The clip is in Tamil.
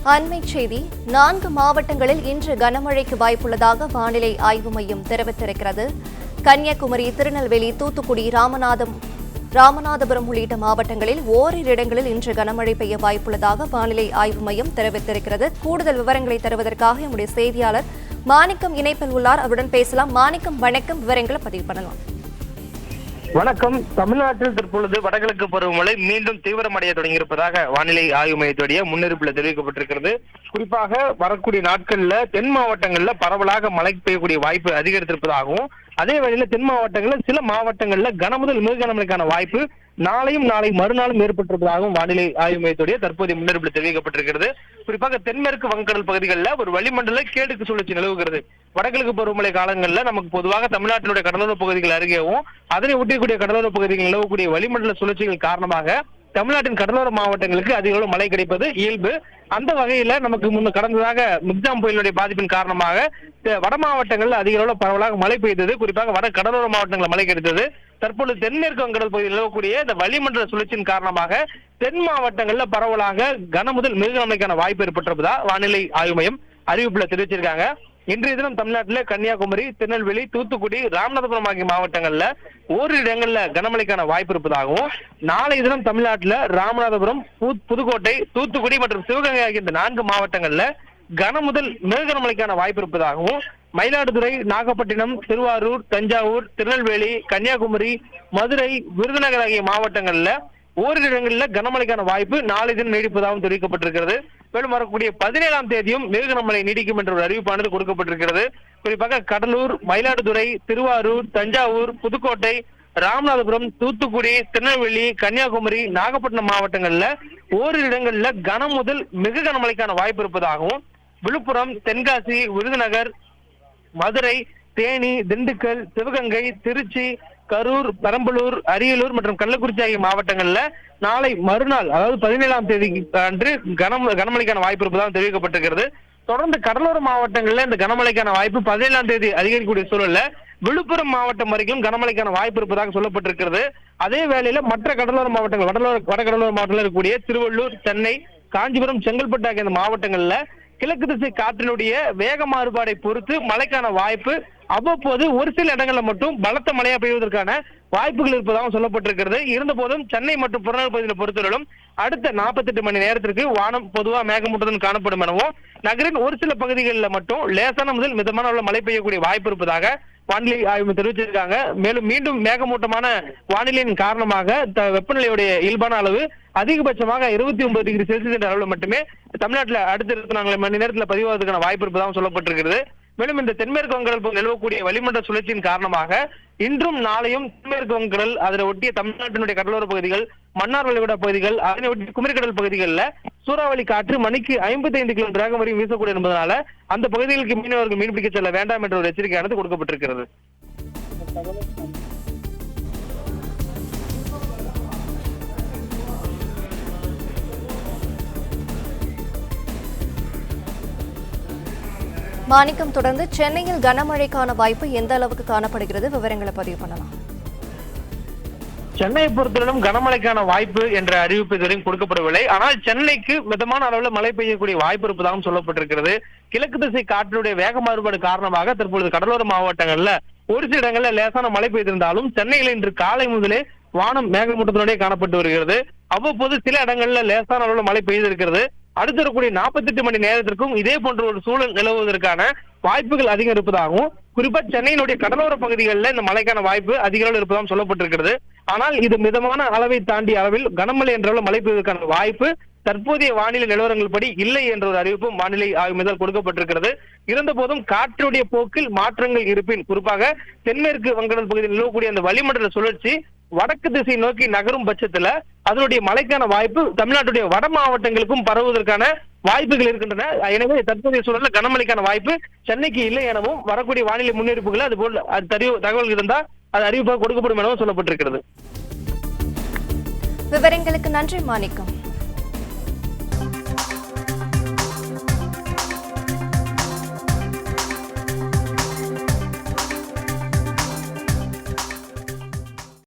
அண்மைச் செய்தி 4 மாவட்டங்களில் இன்று கனமழைக்கு வாய்ப்புள்ளதாக வானிலை ஆய்வு மையம் தெரிவித்திருக்கிறது. கன்னியாகுமரி, திருநெல்வேலி, தூத்துக்குடி, ராமநாதபுரம் உள்ளிட்ட மாவட்டங்களில் ஓரிரு இடங்களில் இன்று கனமழை பெய்ய வாய்ப்புள்ளதாக வானிலை ஆய்வு மையம் தெரிவித்திருக்கிறது. கூடுதல் விவரங்களை தருவதற்காக நம்முடைய செய்தியாளர் மாணிக்கம் இணைப்பில் உள்ளார். அவருடன் பேசலாம். மாணிக்கம், வணக்கம். விவரங்களை பதிவு பண்ணலாம். வணக்கம். தமிழ்நாட்டில் தற்பொழுது வடகிழக்கு பருவமழை மீண்டும் தீவிரமடைய தொடங்கியிருப்பதாக வானிலை ஆய்வு மையத்துடைய முன்னறிவிப்புல தெரிவிக்கப்பட்டிருக்கிறது. குறிப்பாக வரக்கூடிய நாட்கள்ல தென் மாவட்டங்கள்ல பரவலாக மழை பெய்யக்கூடிய வாய்ப்பு அதிகரித்திருப்பதாகவும், அதே வேளையில தென் மாவட்டங்கள்ல சில மாவட்டங்கள்ல கனமுதல் மிக கனமழைக்கான வாய்ப்பு நாளையும் நாளை மறுநாளும் ஏற்பட்டிருப்பதாகவும் வானிலை ஆய்வு மையத்துடைய தற்போதைய முன்னறிவிப்புல தெரிவிக்கப்பட்டிருக்கிறது. குறிப்பாக தென்மேற்கு வங்கக்கடல் பகுதிகளில் ஒரு வளிமண்டல கேடுக்கு சுழற்சி நிலவுகிறது. வடகிழக்கு பருவமழை காலங்களில் நமக்கு பொதுவாக தமிழ்நாட்டினுடைய கடலோர பகுதிகள் அருகேவும் அதனை ஒட்டிக்கூடிய கடலோர பகுதிகளில் நிலவக்கூடிய வளிமண்டல சுழற்சிகள் காரணமாக தமிழ்நாட்டின் கடலோர மாவட்டங்களுக்கு அதிக அளவு மழை கிடைப்பது இயல்பு. அந்த வகையில நமக்கு முன்பு கடந்ததாக மிக்ஜாம் புயலுடைய பாதிப்பின் காரணமாக வட மாவட்டங்கள்ல அதிக அளவு பரவலாக மழை பெய்தது. குறிப்பாக வட கடலோர மாவட்டங்களில் மழை கிடைத்தது. தற்பொழுது தென்மேற்கு வங்கடல் பகுதியில் நிலவக்கூடிய இந்த வளிமண்டல சுழற்சியின் காரணமாக தென் மாவட்டங்கள்ல பரவலாக கனமுதல் மிக கனமழைக்கான வாய்ப்பு ஏற்பட்டிருப்பதா வானிலை ஆய்வு மையம் அறிவிப்புல தெரிவிச்சிருக்காங்க. இன்றைய தினம் தமிழ்நாட்டில் கன்னியாகுமரி, திருநெல்வேலி, தூத்துக்குடி, ராமநாதபுரம் ஆகிய மாவட்டங்கள்ல ஓரிரு இடங்கள்ல கனமழைக்கான வாய்ப்பு இருப்பதாகவும், நாளைய தினம் தமிழ்நாட்டில் ராமநாதபுரம், புதுக்கோட்டை, தூத்துக்குடி மற்றும் சிவகங்கை ஆகிய இந்த 4 மாவட்டங்கள்ல கனமுதல் மிக கனமழைக்கான வாய்ப்பு இருப்பதாகவும், மயிலாடுதுறை, நாகப்பட்டினம், திருவாரூர், தஞ்சாவூர், திருநெல்வேலி, கன்னியாகுமரி, மதுரை, விருதுநகர் ஆகிய மாவட்டங்கள்ல ஓரிரு இடங்களில் கனமழைக்கான வாய்ப்பு நாளை தினம் நீடிப்பதாகவும் தெரிவிக்கப்பட்டிருக்கிறது. மேலும் வரக்கூடிய 17ஆம் தேதியும் மிக கனமழை நீடிக்கும் என்ற ஒரு அறிவிப்பானது கொடுக்கப்பட்டிருக்கிறது. குறிப்பாக கடலூர், மயிலாடுதுறை, திருவாரூர், தஞ்சாவூர், புதுக்கோட்டை, ராமநாதபுரம், தூத்துக்குடி, திருநெல்வேலி, கன்னியாகுமரி, நாகப்பட்டினம் மாவட்டங்கள்ல ஓரிரு இடங்கள்ல கனமுதல் மிக கனமழைக்கான வாய்ப்பு இருப்பதாகவும், விழுப்புரம், தென்காசி, விருதுநகர், மதுரை, தேனி, திண்டுக்கல், சிவகங்கை, திருச்சி, கரூர், பெரம்பலூர், அரியலூர் மற்றும் கள்ளக்குறிச்சி ஆகிய மாவட்டங்கள்ல நாளை மறுநாள், அதாவது 17ஆம் தேதி அன்று கனமழைக்கான வாய்ப்பு இருப்பதாக தெரிவிக்கப்பட்டிருக்கிறது. தொடர்ந்து கடலோர மாவட்டங்கள்ல இந்த கனமழைக்கான வாய்ப்பு 17ஆம் தேதி அதிகரிக்கக்கூடிய சூழல்ல விழுப்புரம் மாவட்டம் வரைக்கும் கனமழைக்கான வாய்ப்பு இருப்பதாக சொல்லப்பட்டிருக்கிறது. அதே வேளையில மற்ற கடலோர மாவட்டங்கள், வடகடலோர மாவட்டங்கள் இருக்கக்கூடிய திருவள்ளூர், சென்னை, காஞ்சிபுரம், செங்கல்பட்டு ஆகிய இந்த மாவட்டங்கள்ல கிழக்கு திசை காற்றினுடைய வேக மாறுபாடை பொறுத்து மழைக்கான வாய்ப்பு அவ்வப்போது ஒரு சில இடங்கள்ல மட்டும் பலத்த மழையா பெய்வதற்கான வாய்ப்புகள் இருப்பதாக சொல்லப்பட்டிருக்கிறது. இருந்த போதும் சென்னை மற்றும் புறநகர் பகுதியில் பொறுத்தவரையிலும் அடுத்த 48 மணி நேரத்திற்கு வானம் பொதுவாக மேகமூட்டத்துடன் காணப்படும் எனவும், நகரின் ஒரு சில பகுதிகளில் மட்டும் லேசான முதல் மிதமான அளவில் மழை பெய்யக்கூடிய வாய்ப்பு இருப்பதாக வானிலை ஆய்வு தெரிவிச்சிருக்காங்க. மேலும் மீண்டும் மேகமூட்டமான வானிலையின் காரணமாக வெப்பநிலையுடைய இயல்பான அளவு அதிகபட்சமாக 29 டிகிரி செல்சியஸ் என்ற அளவில் மட்டுமே தமிழ்நாட்டில் அடுத்த 24 மணி நேரத்தில் பதிவாவதற்கான வாய்ப்பு இருப்பதாக சொல்லப்பட்டிருக்கிறது. மேலும் இந்த தென்மேற்கு வங்கக்கடல் நிலவக்கூடிய வளிமண்டல சுழற்சியின் காரணமாக இன்றும் நாளையும் தென்மேற்கு வங்கக்கடல், அதனை ஒட்டிய தமிழ்நாட்டினுடைய கடலோர பகுதிகள், மன்னார் வளைகுடா பகுதிகள், அதனை ஒட்டிய குமரிக்கடல் பகுதிகளில் சூறாவளி காற்று மணிக்கு 55 கிலோமீட்டர் வேகம் வரையும் வீசக்கூடிய என்பதனால அந்த பகுதிகளுக்கு மீனவர்கள் மீன்பிடிக்க செல்ல வேண்டாம் என்ற ஒரு எச்சரிக்கையானது கொடுக்கப்பட்டிருக்கிறது. மாணிக்கம், தொடர்ந்து சென்னையில் கனமழைக்கான வாய்ப்பு எந்த அளவுக்கு காணப்படுகிறது? விவரங்களை பதிவு பண்ணலாம். சென்னையை பொறுத்தவரையிலும் கனமழைக்கான வாய்ப்பு என்ற அறிவிப்பு இதுவரையும் கொடுக்கப்படவில்லை. ஆனால் சென்னைக்கு மிதமான அளவில் மழை பெய்யக்கூடிய வாய்ப்பு இருப்பதாகவும் சொல்லப்பட்டிருக்கிறது. கிழக்கு திசை காற்றினுடைய வேக மாறுபாடு காரணமாக தற்பொழுது கடலோர மாவட்டங்கள்ல ஒரு சில இடங்கள்ல லேசான மழை பெய்திருந்தாலும் சென்னையில இன்று காலை முதலே வானம் மேகமூட்டத்தினுடைய காணப்பட்டு வருகிறது. அவ்வப்போது சில இடங்கள்ல லேசான அளவில் மழை பெய்திருக்கிறது. அடுத்து வரக்கூடிய 48 மணி நேரத்திற்கும் இதே போன்ற ஒரு சூழல் நிலவுவதற்கான வாய்ப்புகள் அதிகம் இருப்பதாகவும், குறிப்பா சென்னையினுடைய கடலோர பகுதிகளில் இந்த மழைக்கான வாய்ப்பு அதிக அளவில் இருப்பதாகவும் சொல்லப்பட்டிருக்கிறது. ஆனால் இது மிதமான அளவை தாண்டிய அளவில் கனமழை என்ற அளவில் மழை பெய்வதற்கான வாய்ப்பு தற்போதைய வானிலை நிலவரங்கள் படி இல்லை என்ற ஒரு அறிவிப்பும் வானிலை ஆய்வு மையத்தால் கொடுக்கப்பட்டிருக்கிறது. இருந்த போதும் காற்றுடைய போக்கில் மாற்றங்கள் இருப்பின், குறிப்பாக தென்மேற்கு வங்கக்கடல் பகுதியில் நிலவக்கூடிய அந்த வளிமண்டல சுழற்சி வடக்கு திசை நோக்கி நகரும் பட்சத்துல அதனுடைய மழைக்கான வாய்ப்பு தமிழ்நாட்டுடைய வட மாவட்டங்களுக்கும் பரவுவதற்கான வாய்ப்புகள் இருக்கின்றன. எனவே தற்போதைய சூழலில் கனமழைக்கான வாய்ப்பு சென்னைக்கு இல்லை எனவும், வரக்கூடிய வானிலை முன்னெடுப்புகள் அதுபோல் தகவல்கள் இருந்தால் அது அறிவிப்பாக கொடுக்கப்படும் எனவும் சொல்லப்பட்டிருக்கிறது. விவரங்களுக்கு நன்றி மாணிக்கம்.